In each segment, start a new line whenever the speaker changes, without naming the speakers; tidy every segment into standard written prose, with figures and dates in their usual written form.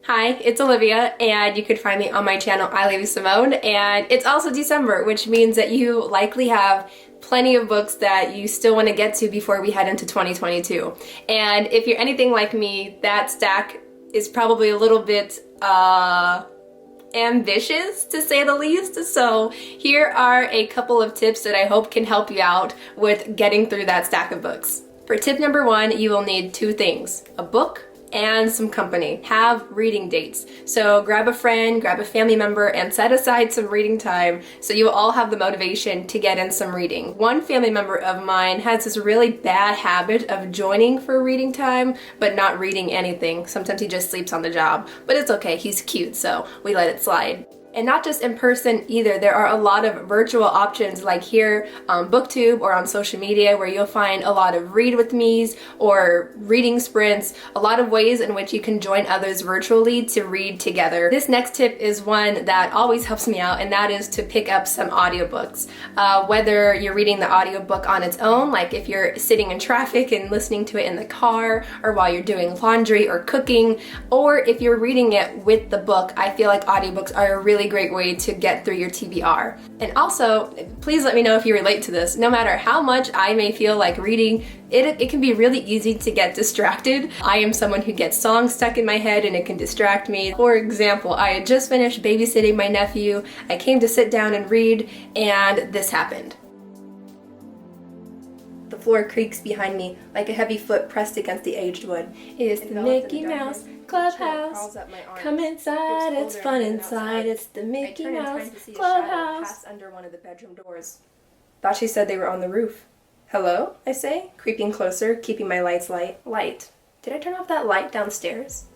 Hi, it's Olivia, and you could find me on my channel, I Love Simone, and it's also December, which means that you likely have plenty of books that you still want to get to before we head into 2022. And if you're anything like me, that stack is probably a little bit, ambitious to say the least. So here are a couple of tips that I hope can help you out with getting through that stack of books. For tip number one, you will need two things: a book and some company. Have reading dates. So grab a friend, grab a family member, and set aside some reading time so you all have the motivation to get in some reading. One family member of mine has this really bad habit of joining for reading time but not reading anything. Sometimes he just sleeps on the job, but it's okay, he's cute, so we let it slide. And not just in person either, there are a lot of virtual options like here on BookTube or on social media where you'll find a lot of read with me's or reading sprints, a lot of ways in which you can join others virtually to read together. This next tip is one that always helps me out, and that is to pick up some audiobooks. Whether you're reading the audiobook on its own, like if you're sitting in traffic and listening to it in the car, or while you're doing laundry or cooking, or if you're reading it with the book, I feel like audiobooks are a really great way to get through your TBR. And also, please let me know if you relate to this. No matter how much I may feel like reading, it can be really easy to get distracted. I am someone who gets songs stuck in my head and it can distract me. For example, I had just finished babysitting my nephew. I came to sit down and read, and this happened. The floor creaks behind me like a heavy foot pressed against the aged wood. It's the Mickey Mouse Clubhouse. Come inside, it's fun inside. It's the Mickey Mouse Clubhouse. Under one of the bedroom doors. Thought she said they were on the roof. Hello, I say, creeping closer, keeping my lights light. Did I turn off that light downstairs?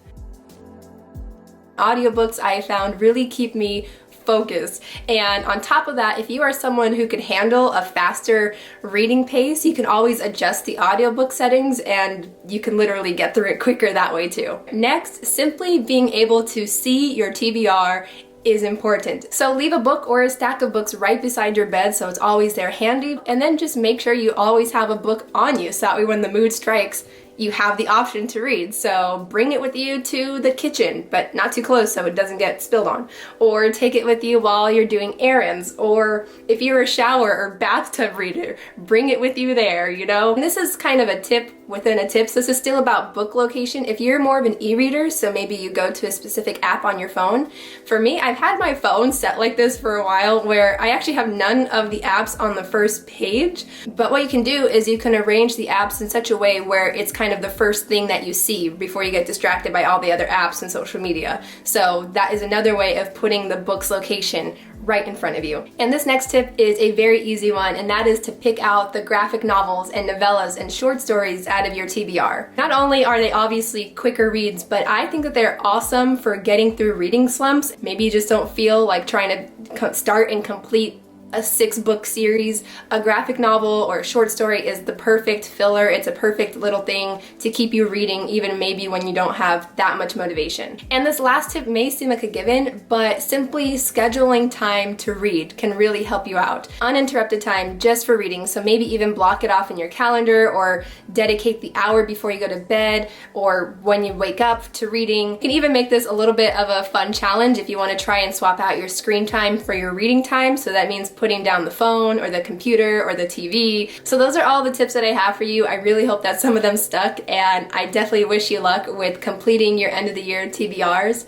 Audiobooks, I found, really keep me focused. And on top of that, if you are someone who can handle a faster reading pace, you can always adjust the audiobook settings and you can literally get through it quicker that way too. Next, simply being able to see your TBR is important. So leave a book or a stack of books right beside your bed so it's always there handy, and then just make sure you always have a book on you so that way when the mood strikes, you have the option to read. So bring it with you to the kitchen, but not too close so it doesn't get spilled on. Or take it with you while you're doing errands. Or if you're a shower or bathtub reader, bring it with you there, you know? And this is kind of a tip within a tip. So this is still about book location. If you're more of an e-reader, so maybe you go to a specific app on your phone. For me, I've had my phone set like this for a while where I actually have none of the apps on the first page. But what you can do is you can arrange the apps in such a way where it's kind of the first thing that you see before you get distracted by all the other apps and social media. So that is another way of putting the book's location right in front of you. And this next tip is a very easy one, and that is to pick out the graphic novels and novellas and short stories out of your TBR. Not only are they obviously quicker reads, but I think that they're awesome for getting through reading slumps. Maybe you just don't feel like trying to start and complete a 6-book series. A graphic novel or a short story is the perfect filler. It's a perfect little thing to keep you reading even maybe when you don't have that much motivation. And this last tip may seem like a given, but simply scheduling time to read can really help you out. Uninterrupted time just for reading, so maybe even block it off in your calendar or dedicate the hour before you go to bed or when you wake up to reading. You can even make this a little bit of a fun challenge if you want to try and swap out your screen time for your reading time. So that means putting down the phone or the computer or the TV. So those are all the tips that I have for you. I really hope that some of them stuck, and I definitely wish you luck with completing your end of the year TBRs.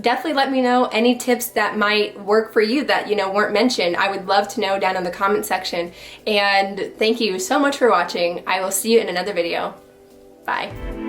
Definitely let me know any tips that might work for you that weren't mentioned. I would love to know down in the comment section. And thank you so much for watching. I will see you in another video. Bye.